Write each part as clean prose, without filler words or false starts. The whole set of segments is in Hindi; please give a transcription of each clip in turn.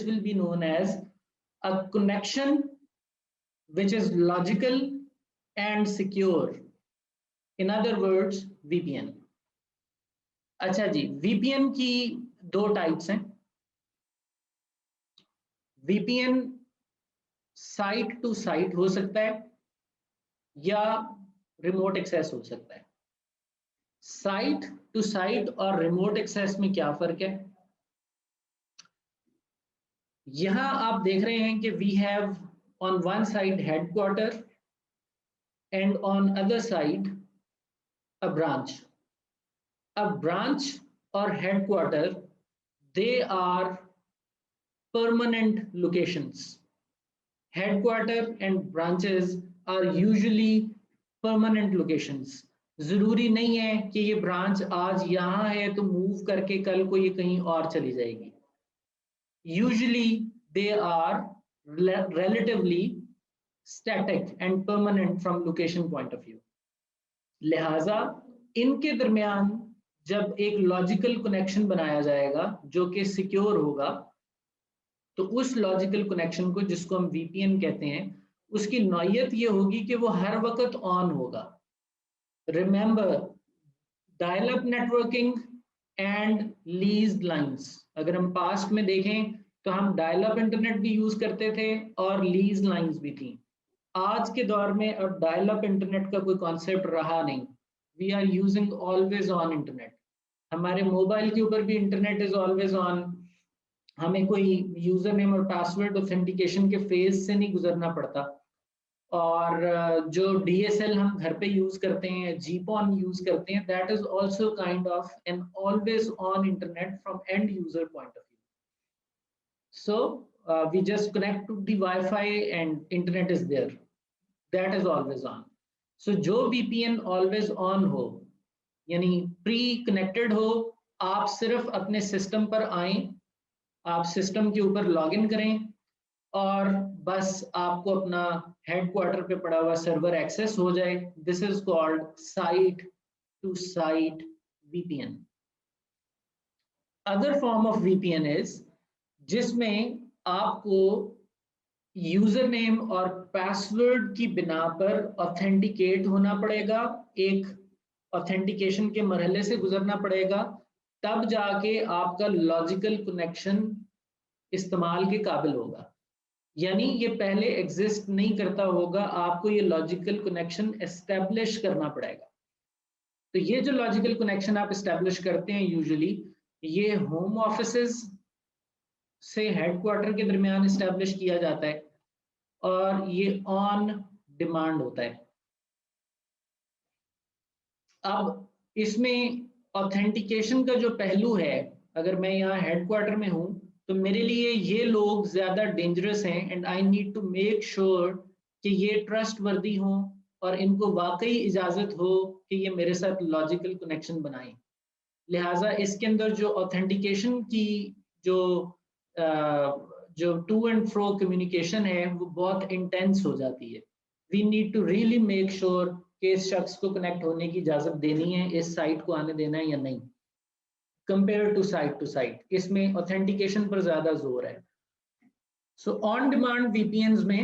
this will be known as a connection which is logical and secure. In other words, VPN. अच्छा जी, VPN की दो टाइप्स हैं. VPN साइट टू साइट हो सकता है या रिमोट एक्सेस हो सकता है. साइट टू साइट और रिमोट एक्सेस में क्या फर्क है? यहां आप देख रहे हैं कि we have on one side headquarter and on other side a branch. A branch or headquarter, they are permanent locations. Headquarter and branches are usually permanent locations. जरूरी नहीं है कि ये ब्रांच आज यहाँ है तो मूव करके कल को ये कहीं और चली जाएगी. Usually they are relatively static and permanent from location point of view. लिहाजा इनके दरमियान जब एक लॉजिकल कनेक्शन बनाया जाएगा जो कि सिक्योर होगा, तो उस लॉजिकल कनेक्शन को, जिसको हम VPN कहते हैं, उसकी नौयत ये होगी कि वो हर वक्त ऑन होगा. Remember, dial up networking and leased lines. अगर हम पास्ट में देखें तो हम डायल अप इंटरनेट भी यूज करते थे और लीज्ड लाइंस भी थी. आज के दौर में अब डायल अप इंटरनेट का कोई कॉन्सेप्ट रहा नहीं. We are using always on internet. हमारे मोबाइल के ऊपर भी इंटरनेट इज ऑलवेज ऑन. हमें कोई यूजर नेम और पासवर्ड ऑथेंटिकेशन के फेज से नहीं गुजरना पड़ता. और जो DSL हम घर पे यूज करते हैं, GPON यूज करते हैं, that is also kind of an always on internet from end user point of view. So we just connect to the wifi and internet is there. That is always on. So जो VPN ऑलवेज ऑन हो, यानी प्री कनेक्टेड हो, आप सिर्फ अपने सिस्टम पर आएं, आप सिस्टम के ऊपर लॉगिन करें और बस आपको अपना हेडक्वार्टर पे पड़ा हुआ सर्वर एक्सेस हो जाए. This is called site to site VPN. Other form of VPN is जिसमें आपको यूजर नेम और पासवर्ड की बिना पर ऑथेंटिकेट होना पड़ेगा, एक ऑथेंटिकेशन के मरहले से गुजरना पड़ेगा, तब जाके आपका लॉजिकल कनेक्शन इस्तेमाल के काबिल होगा. यानी ये पहले एग्जिस्ट नहीं करता होगा, आपको ये लॉजिकल कनेक्शन एस्टेब्लिश करना पड़ेगा. तो ये जो लॉजिकल कनेक्शन आप एस्टेब्लिश करते हैं, यूजुअली ये होम ऑफिसेज से हेडक्वार्टर के दरमियान एस्टेब्लिश किया जाता है और ये ऑन डिमांड होता है. अब इसमें ऑथेंटिकेशन का जो पहलू है, अगर मैं यहाँ हेडक्वार्टर में हूँ तो मेरे लिए ये लोग ज्यादा डेंजरस हैं and I need to make sure कि ये ट्रस्ट वर्दी हों और इनको वाकई इजाजत हो कि ये मेरे साथ लॉजिकल कनेक्शन बनाएं. लिहाजा इसके अंदर जो ऑथेंटिकेशन की जो टू एंड फ्रो कम्युनिकेशन है वो बहुत इंटेंस हो जाती है. We need to really make sure कि इस शख्स को कनेक्ट होने की इजाजत देनी है, इस साइट को आने देना है या नहीं, कंपेयर टू साइट. इसमें ऑथेंटिकेशन पर ज्यादा जोर है. सो ऑन डिमांड VPNs में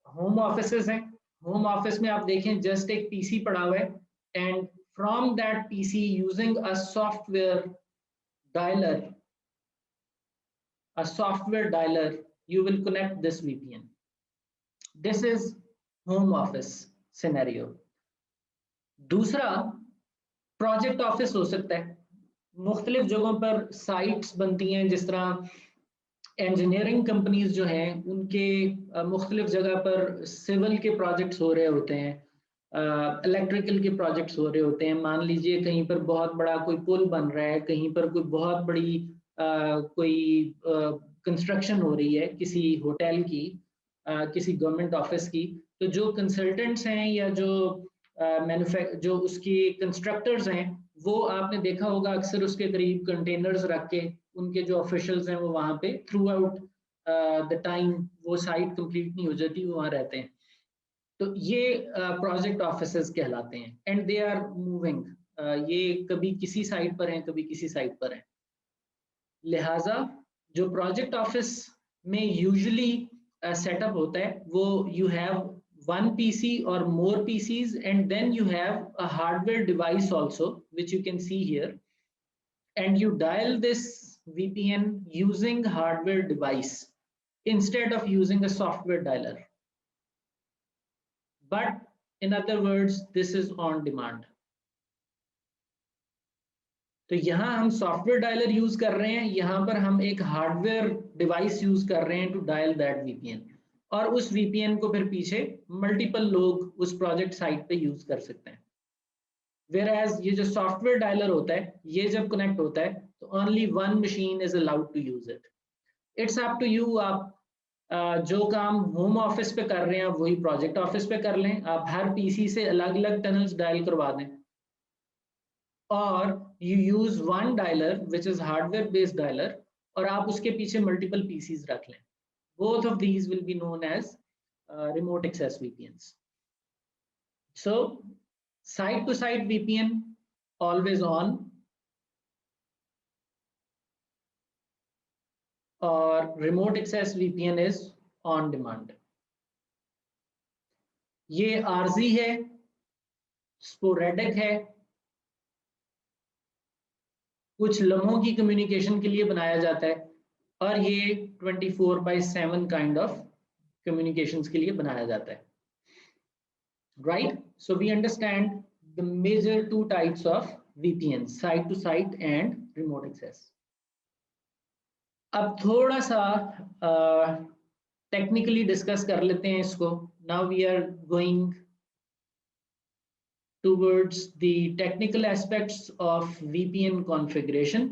होम ऑफिसेज हैं. होम ऑफिस में आप देखें जस्ट एक PC पड़ा हुआ है and from that PC using a software dialer you will connect this VPN. This is home office scenario. दूसरा प्रोजेक्ट ऑफिस हो सकता है. मुख्तलिफ जगहों पर साइट्स बनती हैं, जिस तरह इंजीनियरिंग कंपनीज जो हैं उनके मुख्तलिफ जगह पर सिविल के प्रोजेक्ट्स हो रहे होते हैं, इलेक्ट्रिकल के प्रोजेक्ट्स हो रहे होते हैं. मान लीजिए कहीं पर बहुत बड़ा कोई पुल बन रहा है, कहीं पर कोई बहुत बड़ी कोई कंस्ट्रक्शन हो रही है किसी होटल की, किसी गवर्नमेंट ऑफिस की. तो जो कंसल्टेंट्स हैं या जो उसकी कंस्ट्रक्टर्स हैं, वो आपने देखा होगा अक्सर उसके करीब कंटेनर्स रख के उनके जो ऑफिशियल्स हैं वो वहाँ पे थ्रू आउट द टाइम वो साइट कंप्लीट नहीं हो जाती, वो वहाँ रहते हैं. तो ये प्रोजेक्ट ऑफिसेज कहलाते हैं एंड दे आर मूविंग. ये कभी किसी साइट पर हैं, कभी किसी साइट पर हैं. लिहाजा जो प्रोजेक्ट ऑफिस में यूजुअली सेटअप होता है वो you have one PC or more PCs, and then you have a hardware device also, which you can see here, and you dial this VPN using hardware device instead of using a software dialer. But in other words, this is on demand. तो यहाँ हम सॉफ्टवेयर डायलर यूज कर रहे हैं, यहाँ पर हम एक हार्डवेयर डिवाइस यूज कर रहे हैं टू डायल दैट VPN, और उस VPN को फिर पीछे मल्टीपल लोग उस प्रोजेक्ट साइट पे यूज कर सकते हैं। Whereas ये जो सॉफ्टवेयर डायलर होता है, ये जब कनेक्ट होता है तो only one machine is allowed to use it. It's up to you, आप जो काम होम ऑफिस पे कर रहे हैं वही प्रोजेक्ट ऑफिस पे कर लें, आप हर पीसी से अलग अलग टनल्स डायल करवा दें, और you use one dialer which is hardware based dialer, और आप उसके पीछे मल्टीपल पीसीज रख लें। Both of these will be known as remote access VPNs. So site to site VPN always on, or remote access VPN is on demand. ये आरजी है, स्पोरेडिक है, कुछ लम्हों की कम्युनिकेशन के लिए बनाया जाता है, और ये 24/7 काइंड ऑफ कम्युनिकेशंस के लिए बनाया जाता है। Right? So we understand the major two types of VPN, site to site and remote access. अब थोड़ा सा टेक्निकली डिस्कस कर लेते हैं इसको। Now we are going towards the technical aspects of VPN configuration.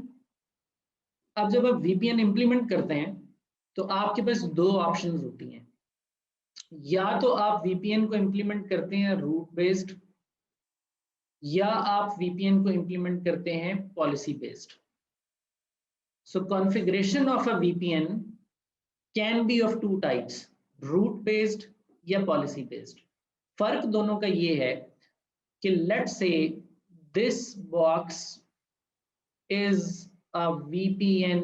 अब जब आप VPN इम्प्लीमेंट करते हैं तो आपके पास दो ऑप्शंस होती हैं, या तो आप VPN को इम्प्लीमेंट करते हैं रूट बेस्ड, या आप VPN को इम्प्लीमेंट करते हैं policy based. So configuration of a VPN can be of two types, route based या पॉलिसी बेस्ड। फर्क दोनों का ये है कि let's say this box is a VPN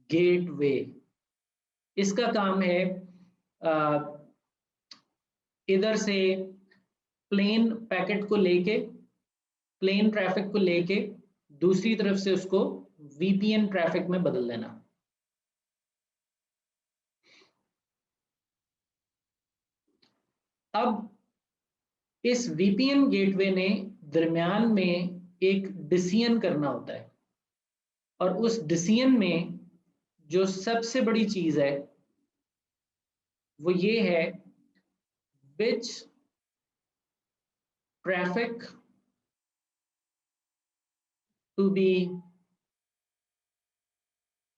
gateway. इसका काम है इधर से प्लेन पैकेट को लेके, प्लेन ट्रैफिक को लेके दूसरी तरफ से उसको VPN ट्रैफिक में बदल देना। अब इस VPN गेटवे ने दरमियान में एक डिसीजन करना होता है, और उस डिसीजन में जो सबसे बड़ी चीज है वो ये है, which traffic to be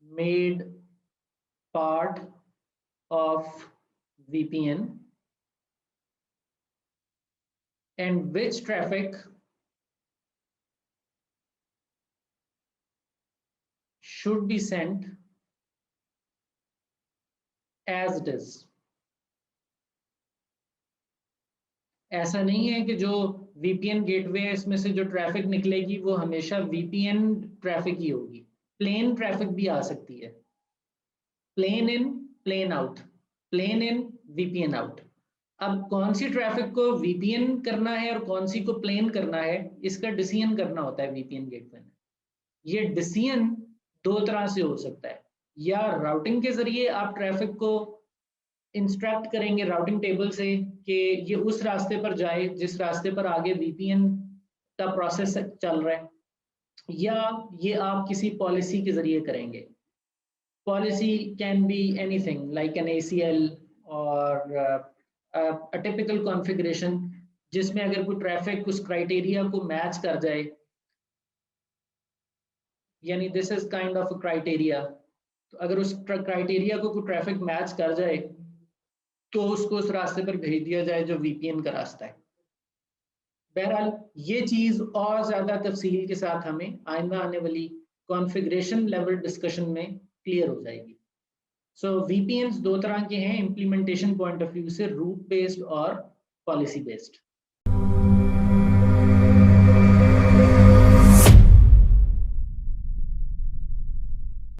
made part of VPN and which traffic should be sent as it is. ऐसा नहीं है कि जो VPN गेटवे है इसमें से जो ट्रैफिक निकलेगी वो हमेशा VPN ट्रैफिक ही होगी, प्लेन ट्रैफिक भी आ सकती है, प्लेन इन प्लेन आउट, प्लेन इन VPN आउट। अब कौन सी ट्रैफिक को VPN करना है और कौन सी को प्लेन करना है, इसका डिसीजन करना होता है VPN गेटवे में। ये डिसीजन दो तरह से हो सकता है, या राउटिंग के जरिए आप ट्रैफिक को इंस्ट्रक्ट करेंगे राउटिंग टेबल से कि ये उस रास्ते पर जाए जिस रास्ते पर आगे VPN का प्रोसेस चल रहा है, या ये आप किसी पॉलिसी के जरिए करेंगे। Policy can be anything like an ACL और अ टिपिकल कॉन्फ़िगरेशन, जिसमें अगर कोई ट्रैफिक उस क्राइटेरिया को मैच कर जाए, यानी this is kind of a criteria, तो अगर उस क्राइटेरिया को कोई ट्रैफिक मैच कर जाए तो उसको उस रास्ते पर भेज दिया जाए जो VPN का रास्ता है। बहरहाल ये चीज और ज्यादा तफसील के साथ हमें आइंदा आने वाली कॉन्फ़िगरेशन लेवल डिस्कशन में क्लियर हो जाएगी। सो VPNs दो तरह के हैं इम्प्लीमेंटेशन पॉइंट ऑफ व्यू से, रूट बेस्ड और पॉलिसी बेस्ड।